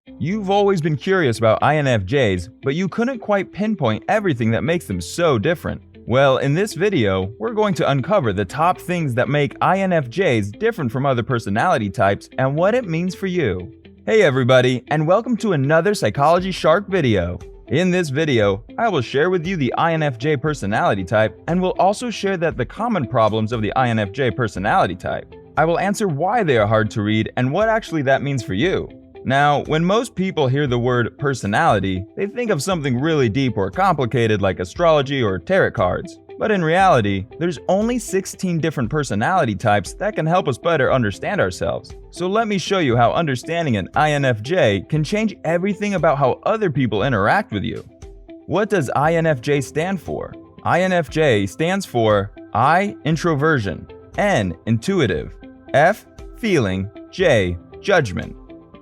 You've always been curious about INFJs, but you couldn't quite pinpoint everything that makes them so different. Well, in this video, we're going to uncover the top things that make INFJs different from other personality types and what it means for you. Hey everybody, and welcome to another Psychology Shark video. In this video, I will share with you the INFJ personality type and will also share the common problems of the INFJ personality type. I will answer why they are hard to read and what actually that means for you. Now, when most people hear the word personality, they think of something really deep or complicated like astrology or tarot cards. But in reality, there's only 16 different personality types that can help us better understand ourselves. So let me show you how understanding an INFJ can change everything about how other people interact with you. What does INFJ stand for? INFJ stands for I, introversion, N, intuitive, F, feeling, J, judgment.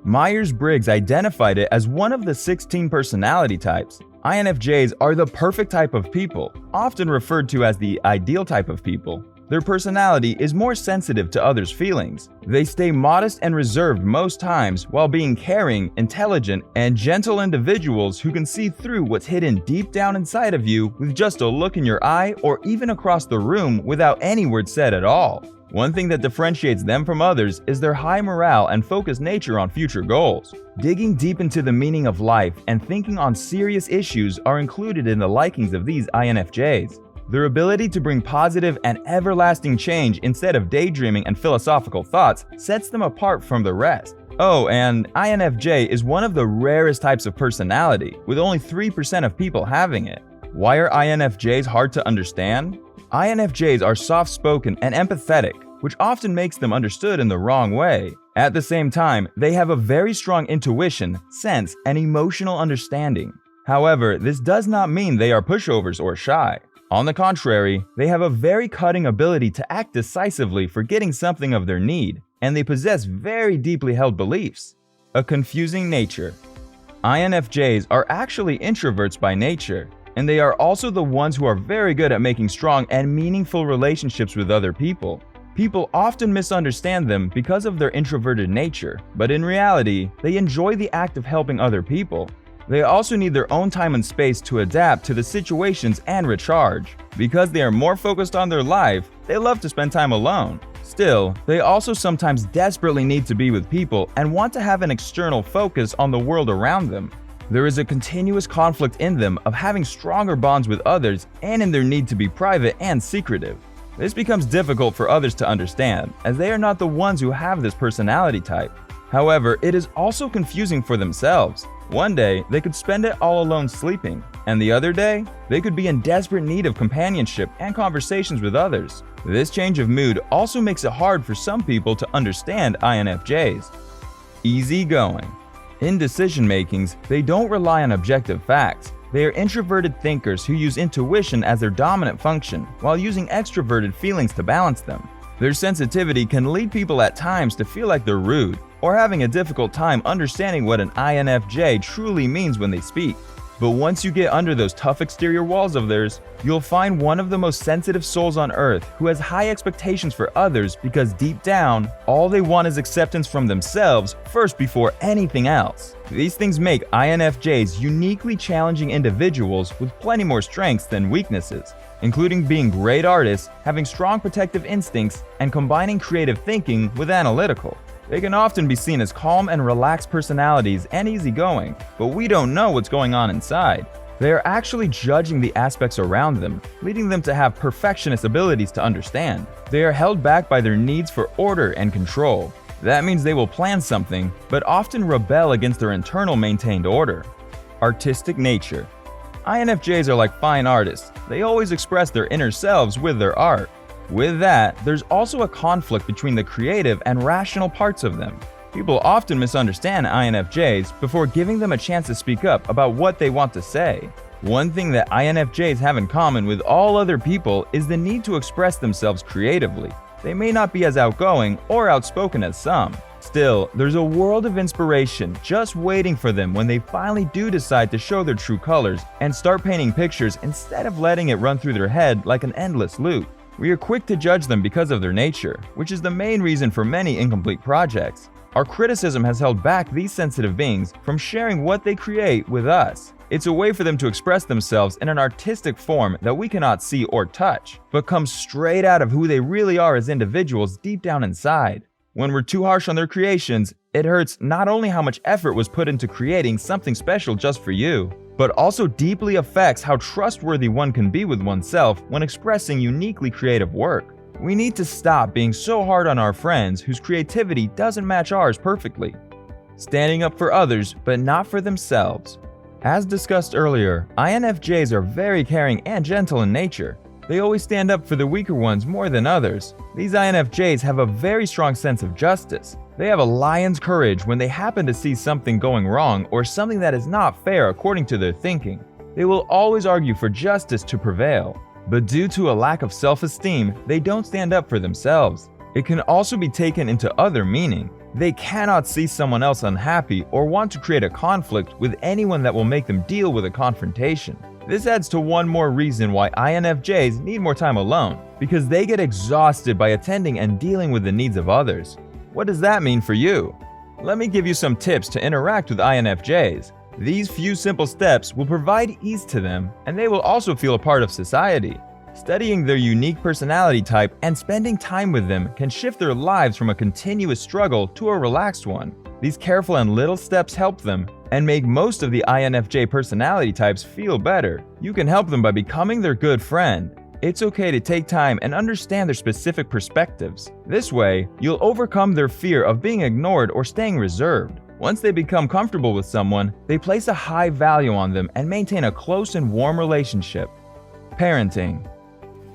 Myers-Briggs identified it as one of the 16 personality types. INFJs are the perfect type of people, often referred to as the ideal type of people. Their personality is more sensitive to others' feelings. They stay modest and reserved most times while being caring, intelligent, and gentle individuals who can see through what's hidden deep down inside of you with just a look in your eye or even across the room without any word said at all. One thing that differentiates them from others is their high morale and focused nature on future goals. Digging deep into the meaning of life and thinking on serious issues are included in the likings of these INFJs. Their ability to bring positive and everlasting change instead of daydreaming and philosophical thoughts sets them apart from the rest. Oh, and INFJ is one of the rarest types of personality, with only 3% of people having it. Why are INFJs hard to understand? INFJs are soft-spoken and empathetic, which often makes them understood in the wrong way. At the same time, they have a very strong intuition, sense, and emotional understanding. However, this does not mean they are pushovers or shy. On the contrary, they have a very cutting ability to act decisively for getting something of their need, and they possess very deeply held beliefs. A confusing nature. INFJs are actually introverts by nature, and they are also the ones who are very good at making strong and meaningful relationships with other people. People often misunderstand them because of their introverted nature, but in reality, they enjoy the act of helping other people. They also need their own time and space to adapt to the situations and recharge. Because they are more focused on their life, they love to spend time alone. Still, they also sometimes desperately need to be with people and want to have an external focus on the world around them. There is a continuous conflict in them of having stronger bonds with others and in their need to be private and secretive. This becomes difficult for others to understand, as they are not the ones who have this personality type. However, it is also confusing for themselves. One day, they could spend it all alone sleeping, and the other day, they could be in desperate need of companionship and conversations with others. This change of mood also makes it hard for some people to understand INFJs. Easygoing. In decision-makings, they don't rely on objective facts. They are introverted thinkers who use intuition as their dominant function, while using extroverted feelings to balance them. Their sensitivity can lead people at times to feel like they're rude, or having a difficult time understanding what an INFJ truly means when they speak. But once you get under those tough exterior walls of theirs, you'll find one of the most sensitive souls on earth who has high expectations for others because deep down, all they want is acceptance from themselves first before anything else. These things make INFJs uniquely challenging individuals with plenty more strengths than weaknesses, including being great artists, having strong protective instincts, and combining creative thinking with analytical. They can often be seen as calm and relaxed personalities and easygoing, but we don't know what's going on inside. They are actually judging the aspects around them, leading them to have perfectionist abilities to understand. They are held back by their needs for order and control. That means they will plan something, but often rebel against their internal maintained order. Artistic nature. INFJs are like fine artists. They always express their inner selves with their art. With that, there's also a conflict between the creative and rational parts of them. People often misunderstand INFJs before giving them a chance to speak up about what they want to say. One thing that INFJs have in common with all other people is the need to express themselves creatively. They may not be as outgoing or outspoken as some. Still, there's a world of inspiration just waiting for them when they finally do decide to show their true colors and start painting pictures instead of letting it run through their head like an endless loop. We are quick to judge them because of their nature, which is the main reason for many incomplete projects. Our criticism has held back these sensitive beings from sharing what they create with us. It's a way for them to express themselves in an artistic form that we cannot see or touch, but comes straight out of who they really are as individuals deep down inside. When we're too harsh on their creations, it hurts not only how much effort was put into creating something special just for you, but also deeply affects how trustworthy one can be with oneself when expressing uniquely creative work. We need to stop being so hard on our friends whose creativity doesn't match ours perfectly. Standing up for others, but not for themselves. As discussed earlier, INFJs are very caring and gentle in nature. They always stand up for the weaker ones more than others. These INFJs have a very strong sense of justice. They have a lion's courage when they happen to see something going wrong or something that is not fair according to their thinking. They will always argue for justice to prevail. But due to a lack of self-esteem, they don't stand up for themselves. It can also be taken into other meaning. They cannot see someone else unhappy or want to create a conflict with anyone that will make them deal with a confrontation. This adds to one more reason why INFJs need more time alone, because they get exhausted by attending and dealing with the needs of others. What does that mean for you? Let me give you some tips to interact with INFJs. These few simple steps will provide ease to them, and they will also feel a part of society. Studying their unique personality type and spending time with them can shift their lives from a continuous struggle to a relaxed one. These careful and little steps help them and make most of the INFJ personality types feel better. You can help them by becoming their good friend. It's okay to take time and understand their specific perspectives. This way, you'll overcome their fear of being ignored or staying reserved. Once they become comfortable with someone, they place a high value on them and maintain a close and warm relationship. Parenting.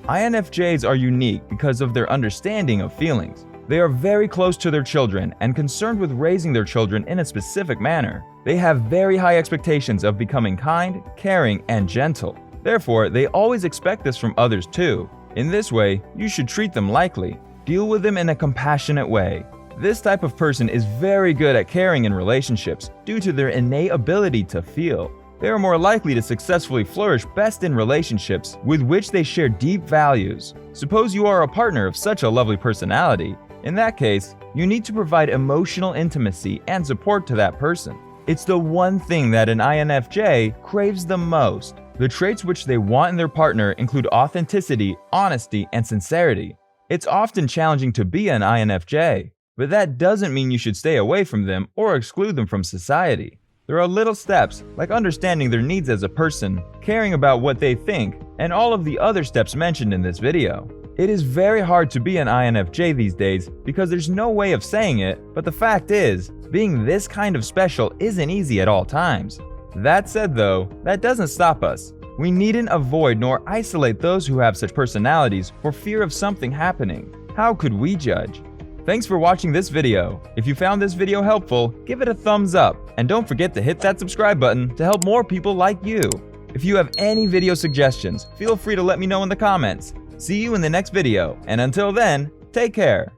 INFJs are unique because of their understanding of feelings. They are very close to their children and concerned with raising their children in a specific manner. They have very high expectations of becoming kind, caring, and gentle. Therefore, they always expect this from others too. In this way, you should treat them likely. Deal with them in a compassionate way. This type of person is very good at caring in relationships due to their innate ability to feel. They are more likely to successfully flourish best in relationships with which they share deep values. Suppose you are a partner of such a lovely personality. In that case, you need to provide emotional intimacy and support to that person. It's the one thing that an INFJ craves the most. The traits which they want in their partner include authenticity, honesty, and sincerity. It's often challenging to be an INFJ, but that doesn't mean you should stay away from them or exclude them from society. There are little steps, like understanding their needs as a person, caring about what they think, and all of the other steps mentioned in this video. It is very hard to be an INFJ these days because there's no way of saying it, but the fact is, being this kind of special isn't easy at all times. That said though, that doesn't stop us. We needn't avoid nor isolate those who have such personalities for fear of something happening. How could we judge? Thanks for watching this video. If you found this video helpful, give it a thumbs up, and don't forget to hit that subscribe button to help more people like you. If you have any video suggestions, feel free to let me know in the comments. See you in the next video, and until then, take care.